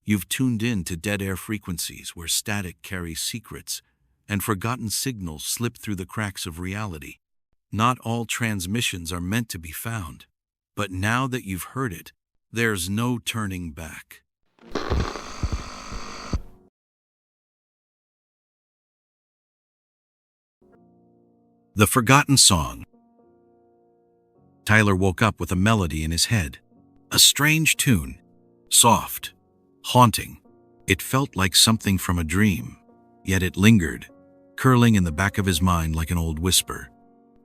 You've tuned in to dead air frequencies where static carries secrets and forgotten signals slip through the cracks of reality. Not all transmissions are meant to be found, but now that you've heard it, there's no turning back. The Forgotten Song. Tyler woke up with a melody in his head. A strange tune. Soft. Haunting. It felt like something from a dream, yet it lingered, curling in the back of his mind like an old whisper.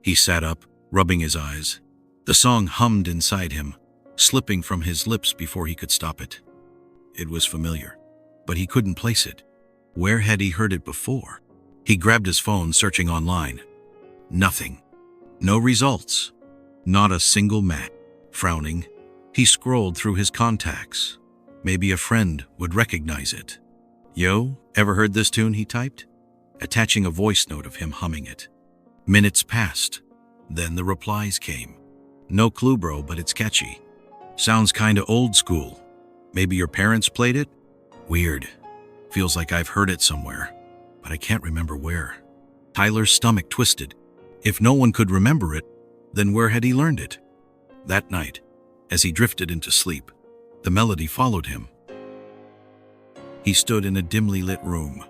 He sat up, rubbing his eyes. The song hummed inside him, slipping from his lips before he could stop it. It was familiar, but he couldn't place it. Where had he heard it before? He grabbed his phone, searching online. Nothing. No results. Not a single match. Frowning, he scrolled through his contacts. Maybe a friend would recognize it. "Yo, ever heard this tune?" he typed, attaching a voice note of him humming it. Minutes passed. Then the replies came. "No clue, bro, but it's catchy. Sounds kinda old school. Maybe your parents played it? Weird. Feels like I've heard it somewhere, but I can't remember where." Tyler's stomach twisted. If no one could remember it, then where had he learned it? That night, as he drifted into sleep, the melody followed him. He stood in a dimly lit room.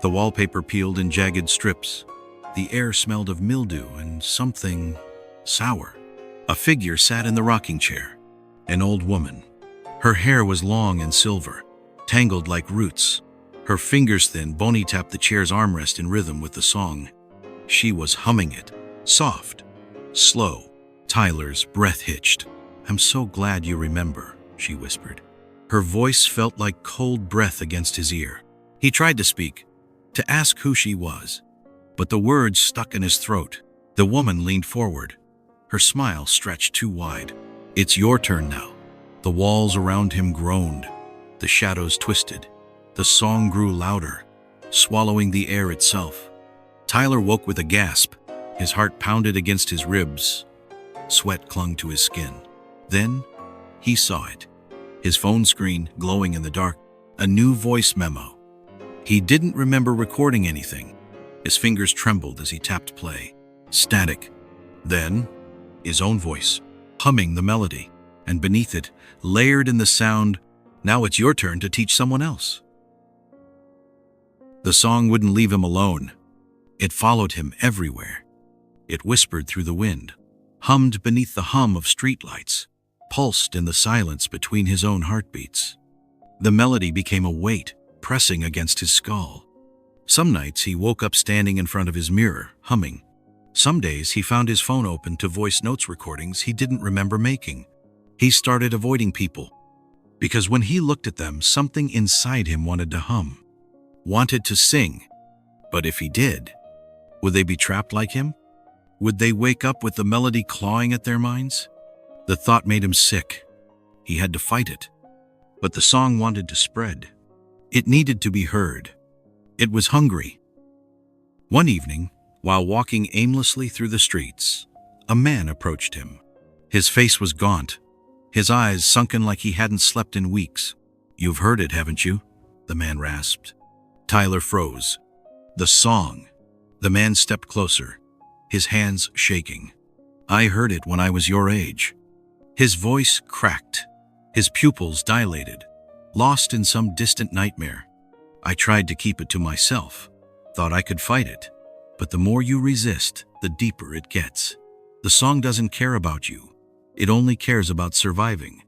The wallpaper peeled in jagged strips. The air smelled of mildew and something sour. A figure sat in the rocking chair, an old woman. Her hair was long and silver, tangled like roots. Her fingers thin, bony tapped the chair's armrest in rhythm with the song. She was humming it, soft, slow. Tyler's breath hitched. "I'm so glad you remember," she whispered. Her voice felt like cold breath against his ear. He tried to speak, to ask who she was, but the words stuck in his throat. The woman leaned forward, her smile stretched too wide. "It's your turn now." The walls around him groaned. The shadows twisted. The song grew louder, swallowing the air itself. Tyler woke with a gasp. His heart pounded against his ribs. Sweat clung to his skin. Then, he saw it. His phone screen glowing in the dark. A new voice memo. He didn't remember recording anything. His fingers trembled as he tapped play. Static. Then, his own voice, humming the melody. And beneath it, layered in the sound, "Now it's your turn to teach someone else." The song wouldn't leave him alone. It followed him everywhere. It whispered through the wind, hummed beneath the hum of streetlights, pulsed in the silence between his own heartbeats. The melody became a weight, pressing against his skull. Some nights he woke up standing in front of his mirror, humming. Some days he found his phone open to voice notes recordings he didn't remember making. He started avoiding people, because when he looked at them, something inside him wanted to hum, wanted to sing. But if he did, would they be trapped like him? Would they wake up with the melody clawing at their minds? The thought made him sick. He had to fight it. But the song wanted to spread. It needed to be heard. It was hungry. One evening, while walking aimlessly through the streets, a man approached him. His face was gaunt, his eyes sunken like he hadn't slept in weeks. "You've heard it, haven't you?" the man rasped. Tyler froze. The song. The man stepped closer, his hands shaking. "I heard it when I was your age." His voice cracked, his pupils dilated, lost in some distant nightmare. "I tried to keep it to myself, thought I could fight it. But the more you resist, the deeper it gets. The song doesn't care about you. It only cares about surviving."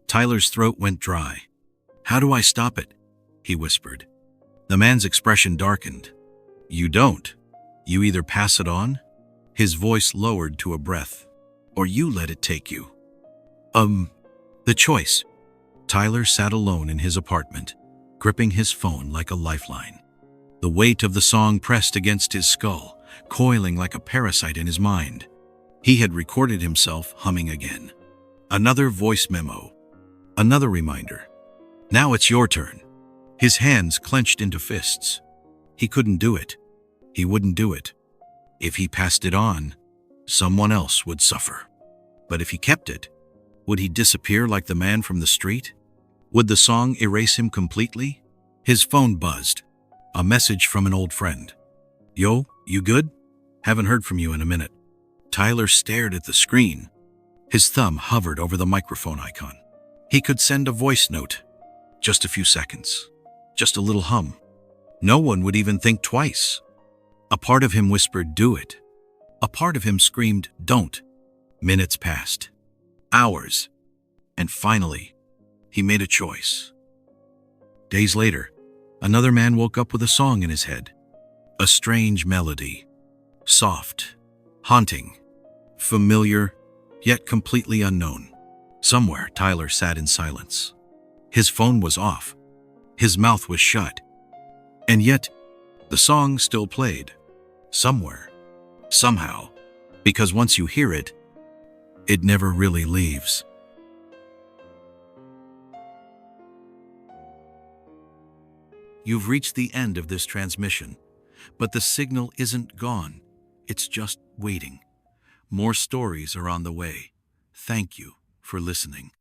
Tyler's throat went dry. "How do I stop it?" he whispered. The man's expression darkened. "You don't. You either pass it on," his voice lowered to a breath, "or you let it take you." The choice." Tyler sat alone in his apartment, gripping his phone like a lifeline. The weight of the song pressed against his skull, coiling like a parasite in his mind. He had recorded himself humming again. Another voice memo. Another reminder. "Now it's your turn." His hands clenched into fists. He couldn't do it. He wouldn't do it. If he passed it on, someone else would suffer. But if he kept it, would he disappear like the man from the street? Would the song erase him completely? His phone buzzed. A message from an old friend. "Yo, you good? Haven't heard from you in a minute." Tyler stared at the screen. His thumb hovered over the microphone icon. He could send a voice note. Just a few seconds. Just a little hum. No one would even think twice. A part of him whispered, "Do it." A part of him screamed, "Don't." Minutes passed. Hours. And finally, he made a choice. Days later, another man woke up with a song in his head. A strange melody. Soft, haunting, familiar, yet completely unknown. Somewhere, Tyler sat in silence. His phone was off. His mouth was shut. And yet, the song still played. Somewhere. Somehow. Because once you hear it, it never really leaves. You've reached the end of this transmission, but the signal isn't gone. It's just waiting. More stories are on the way. Thank you for listening.